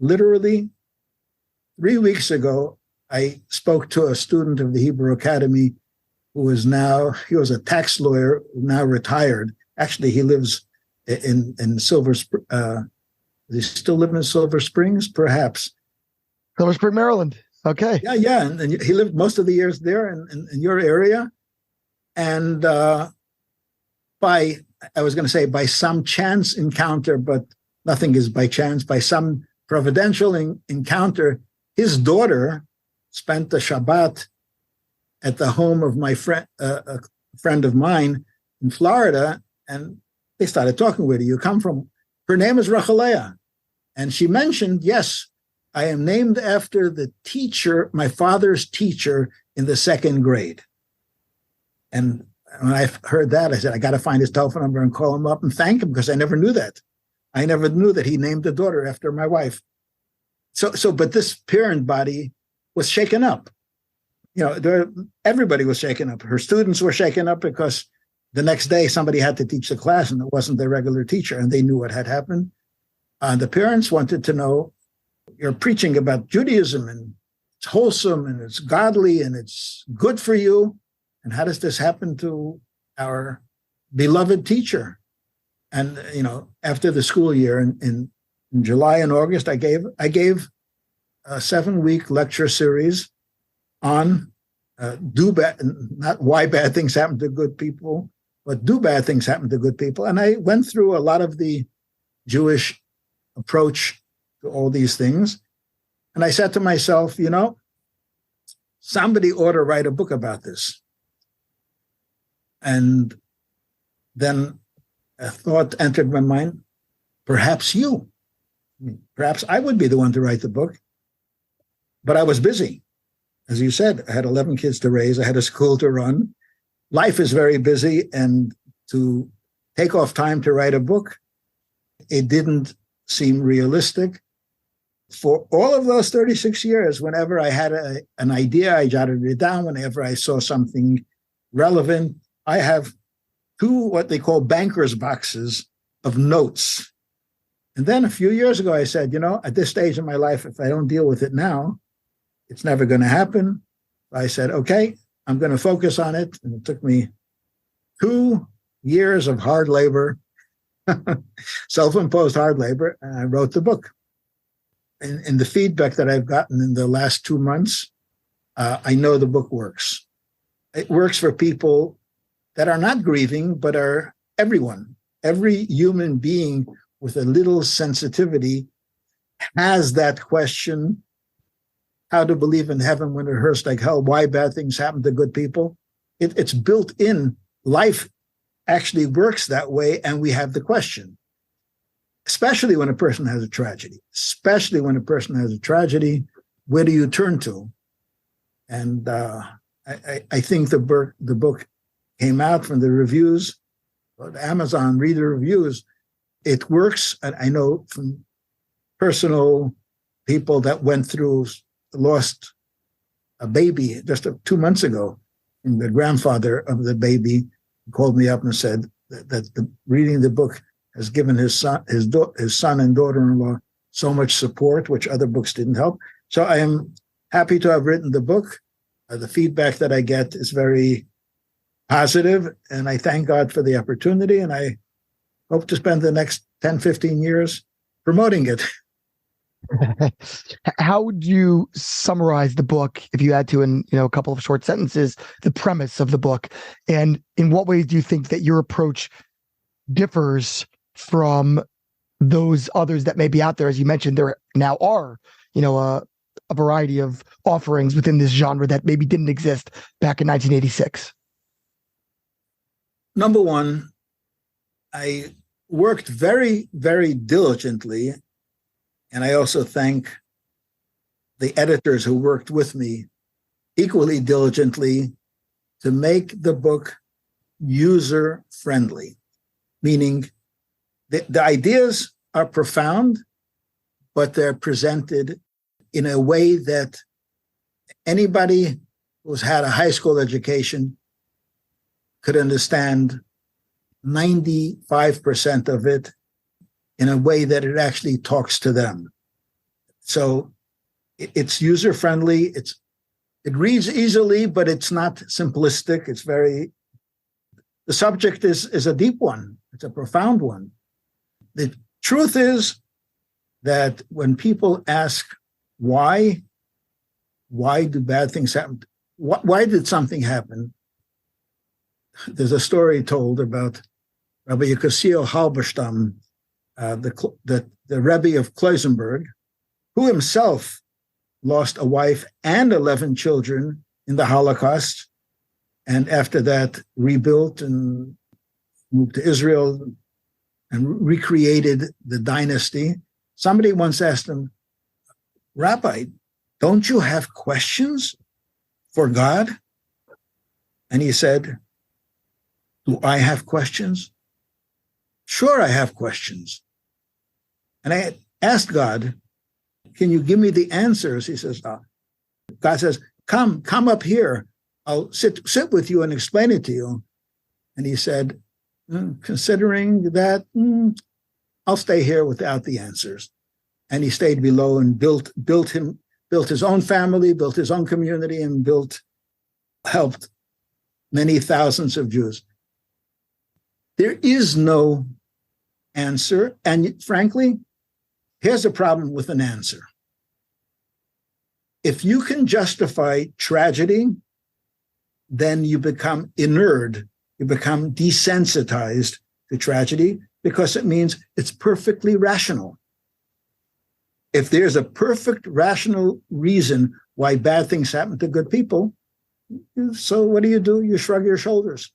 literally 3 weeks ago, I spoke to a student of the Hebrew Academy he was a tax lawyer, now retired. Actually, he lives in Silver Springs. Does he still live in Silver Springs? Perhaps. Silver Spring, Maryland. Okay. Yeah. And he lived most of the years there in your area. And by some chance encounter, but nothing is by chance, by some providential encounter, his daughter spent the Shabbat at the home of my friend, a friend of mine in Florida, and they started talking. Where do you come from? Her name is Rachaleah, and she mentioned, yes, I am named after the teacher, my father's teacher in the second grade. And when I heard that, I said, I got to find his telephone number and call him up and thank him, because I never knew that. I never knew that he named the daughter after my wife. But this parent body was shaken up. Everybody was shaken up. Her students were shaken up because the next day somebody had to teach the class and it wasn't their regular teacher, and they knew what had happened. The parents wanted to know, you're preaching about Judaism and it's wholesome and it's godly and it's good for you. And how does this happen to our beloved teacher? And, after the school year in July and August, I gave a 7-week lecture series on not why bad things happen to good people, but do bad things happen to good people. And I went through a lot of the Jewish approach to all these things. And I said to myself, somebody ought to write a book about this. And then a thought entered my mind, perhaps you. Perhaps I would be the one to write the book. But I was busy. As you said, I had 11 kids to raise. I had a school to run. Life is very busy. And to take off time to write a book, it didn't seem realistic. For all of those 36 years, whenever I had an idea, I jotted it down. Whenever I saw something relevant, I have 2 what they call banker's boxes of notes. And then a few years ago, I said, at this stage in my life, if I don't deal with it now, it's never going to happen. I said, okay, I'm going to focus on it. And it took me 2 years of hard labor self-imposed hard labor, and I wrote the book. In the feedback that I've gotten in the last 2 months, I know the book works. It works for people that are not grieving, but are everyone. Every human being with a little sensitivity has that question, how to believe in heaven when it hurts like hell, why bad things happen to good people. It's built in. Life actually works that way, and we have the question. Especially when a person has a tragedy. Especially when a person has a tragedy, where do you turn to? And I think the book came out from the reviews, Amazon reader reviews. It works. And I know from personal people that went through, lost a baby just 2 months ago, and the grandfather of the baby called me up and said that reading the book has given his son and daughter-in-law so much support, which other books didn't help. So I am happy to have written the book. The feedback that I get is very positive, and I thank God for the opportunity, and I hope to spend the next 10, 15 years promoting it. How would you summarize the book, if you had to, in a couple of short sentences, the premise of the book? And in what ways do you think that your approach differs from those others that may be out there? As you mentioned, there now are, a variety of offerings within this genre that maybe didn't exist back in 1986. Number one, I worked very, very diligently, and I also thank the editors who worked with me equally diligently to make the book user-friendly, meaning the ideas are profound, but they're presented in a way that anybody who's had a high school education could understand 95% of it in a way that it actually talks to them. So it's user-friendly. It reads easily, but it's not simplistic. The subject is a deep one. It's a profound one. The truth is that when people ask why do bad things happen? Why did something happen? There's a story told about Rabbi Yekosio Halberstam, the Rebbe of Kloisenberg, who himself lost a wife and 11 children in the Holocaust, and after that rebuilt and moved to Israel and recreated the dynasty. Somebody once asked him, Rabbi, don't you have questions for God? And he said, do I have questions? Sure, I have questions. And I asked God, can you give me the answers? He says, God says, come up here. I'll sit with you and explain it to you. And he said, considering that, I'll stay here without the answers. And he stayed below and built his own family, built his own community, and helped many thousands of Jews. There is no answer. And frankly, here's a problem with an answer. If you can justify tragedy, then you become inured, you become desensitized to tragedy, because it means it's perfectly rational. If there's a perfect rational reason why bad things happen to good people, so what do? You shrug your shoulders.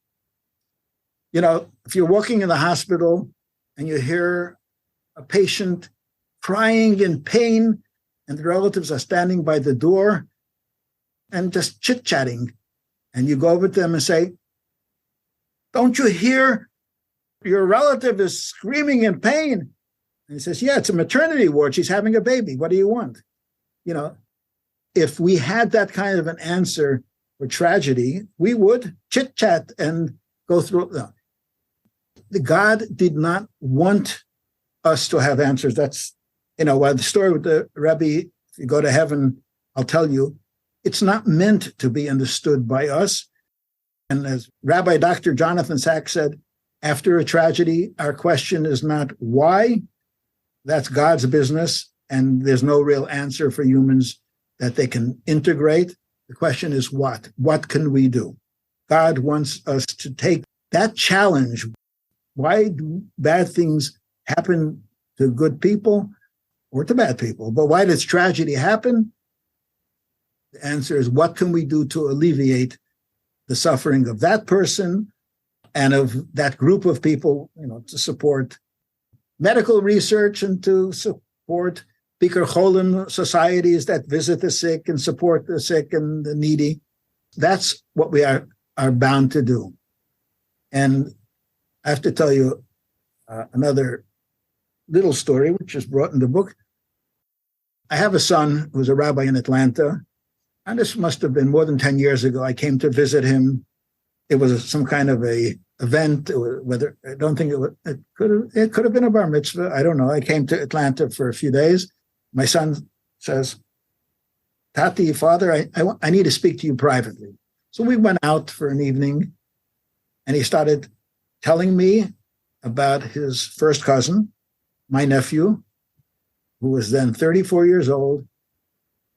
If you're walking in the hospital and you hear a patient crying in pain and the relatives are standing by the door and just chit-chatting, and you go over to them and say, don't you hear your relative is screaming in pain? And he says, yeah, it's a maternity ward. She's having a baby. What do you want? If we had that kind of an answer for tragedy, we would chit-chat and go through. No. God did not want us to have answers. That's, the story with the Rebbe, if you go to heaven, I'll tell you, it's not meant to be understood by us. And as Rabbi Dr. Jonathan Sachs said, After a tragedy, our question is not why. That's God's business, and there's no real answer for humans that they can integrate. The question is what? What can we do? God wants us to take that challenge. Why do bad things happen to good people or to bad people? But why does tragedy happen? The answer is, what can we do to alleviate the suffering of that person and of that group of people, to support medical research and to support Bikur Cholim societies that visit the sick and support the sick and the needy. That's what we are bound to do. And I have to tell you another little story, which is brought in the book. I have a son who's a rabbi in Atlanta, and this must have been more than 10 years ago. I came to visit him. It was some kind of a event. I don't think it could have been a bar mitzvah. I don't know. I came to Atlanta for a few days. My son says, Tati, father, I need to speak to you privately. So we went out for an evening, and he started telling me about his first cousin, my nephew, who was then 34 years old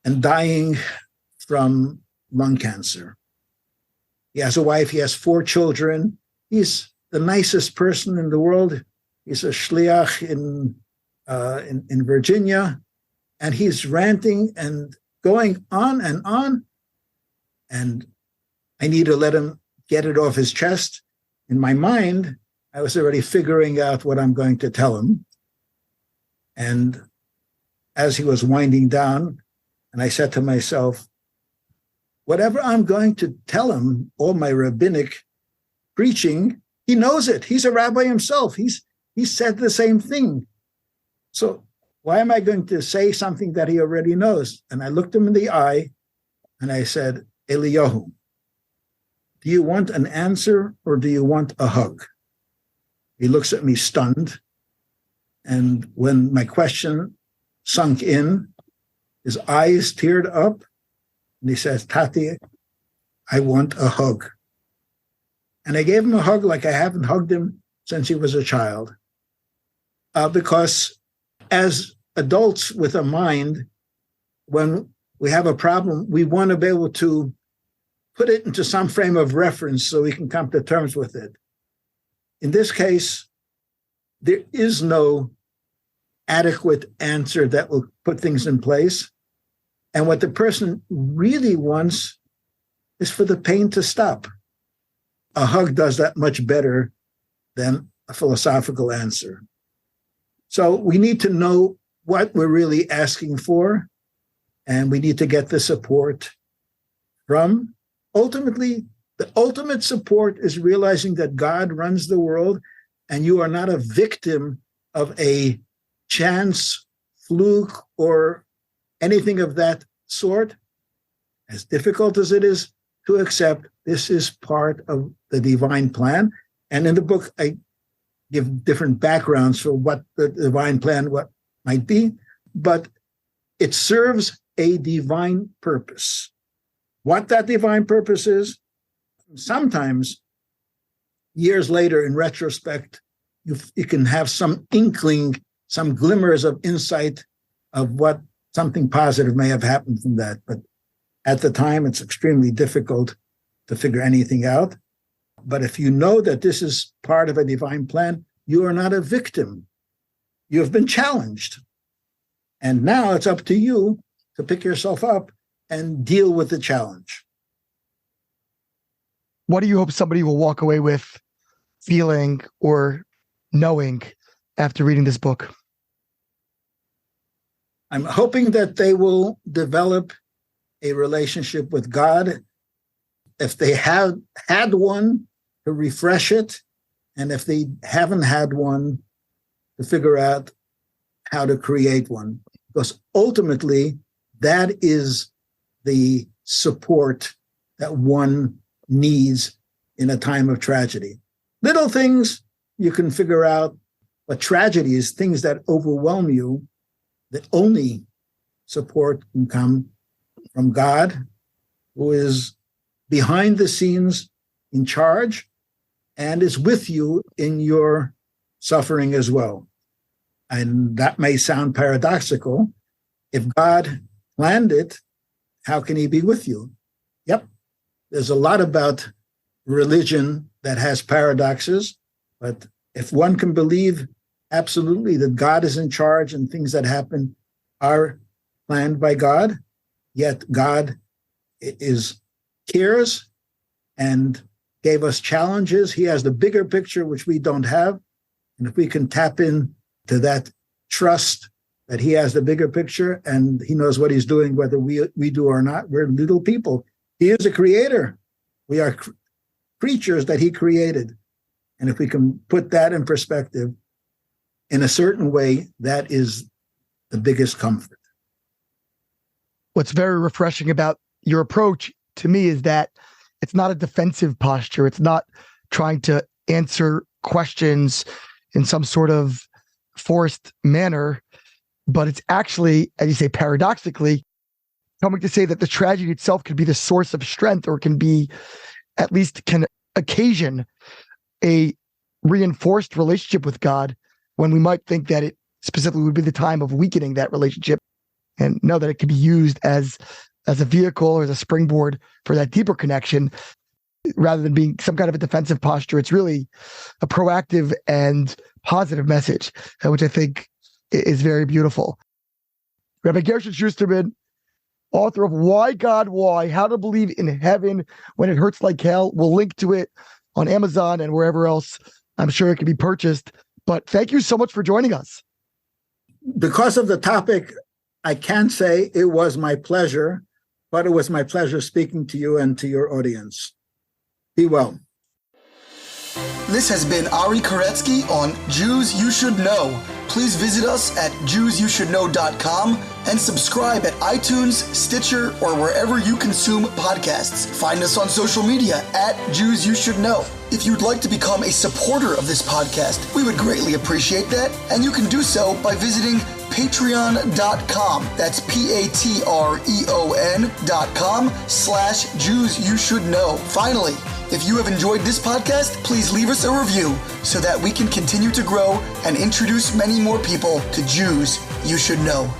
and dying from lung cancer. He has a wife. He has 4 children. He's the nicest person in the world. He's a shaliach in Virginia, and he's ranting and going on. And I need to let him get it off his chest. In my mind, I was already figuring out what I'm going to tell him. And as he was winding down, and I said to myself, whatever I'm going to tell him, all my rabbinic preaching, he knows it. He's a rabbi himself. He said the same thing. So why am I going to say something that he already knows? And I looked him in the eye and I said, Eliyahu, do you want an answer or do you want a hug? He looks at me stunned. And when my question sunk in, his eyes teared up. And he says, Tati, I want a hug. And I gave him a hug like I haven't hugged him since he was a child. Because as adults with a mind, when we have a problem, we want to be able to put it into some frame of reference so we can come to terms with it. In this case, there is no adequate answer that will put things in place. And what the person really wants is for the pain to stop. A hug does that much better than a philosophical answer. So we need to know what we're really asking for, and we need to get the support from. Ultimately, the ultimate support is realizing that God runs the world, and you are not a victim of a chance, fluke, or anything of that sort. As difficult as it is to accept, this is part of the divine plan. And in the book, I give different backgrounds for what the divine plan what might be, but it serves a divine purpose. What that divine purpose is, sometimes years later, in retrospect, you can have some inkling, some glimmers of insight of what something positive may have happened from that. But at the time, it's extremely difficult to figure anything out. But if you know that this is part of a divine plan, you are not a victim. You have been challenged. And now it's up to you to pick yourself up and deal with the challenge. What do you hope somebody will walk away with feeling or knowing after reading this book? I'm hoping that they will develop a relationship with God. If they have had one, to refresh it. And if they haven't had one, to figure out how to create one. Because ultimately, that is the support that one needs in a time of tragedy. Little things you can figure out, but tragedy is things that overwhelm you, that only support can come from God, who is behind the scenes in charge, and is with you in your suffering as well. And that may sound paradoxical. If God planned it, how can he be with you? Yep. There's a lot about religion that has paradoxes, but if one can believe absolutely that God is in charge and things that happen are planned by God, yet God cares and gave us challenges. He has the bigger picture, which we don't have. And if we can tap in to that trust that he has the bigger picture and he knows what he's doing, whether we do or not, we're little people. He is a creator. We are creatures that he created. And if we can put that in perspective in a certain way, that is the biggest comfort. What's very refreshing about your approach to me is that it's not a defensive posture. It's not trying to answer questions in some sort of forced manner, but it's actually, as you say, paradoxically, coming to say that the tragedy itself could be the source of strength, or can be, at least can occasion a reinforced relationship with God, when we might think that it specifically would be the time of weakening that relationship, and know that it could be used as a vehicle or as a springboard for that deeper connection, rather than being some kind of a defensive posture. It's really a proactive and positive message, which I think is very beautiful. Rabbi Gershon Schusterman, author of Why God Why? How to Believe in Heaven When It Hurts Like Hell. We'll link to it on Amazon and wherever else I'm sure it can be purchased. But thank you so much for joining us. Because of the topic, I can't say it was my pleasure, but it was my pleasure speaking to you and to your audience. Be well. This has been Ari Koretsky on Jews You Should Know. Please visit us at JewsYouShouldKnow.com and subscribe at iTunes, Stitcher, or wherever you consume podcasts. Find us on social media at Jews You Should Know. If you'd like to become a supporter of this podcast, we would greatly appreciate that, and you can do so by visiting patreon.com. That's patreon.com/Jews You Should Know. Finally, if you have enjoyed this podcast, please leave us a review so that we can continue to grow and introduce many more people to Jews You Should Know.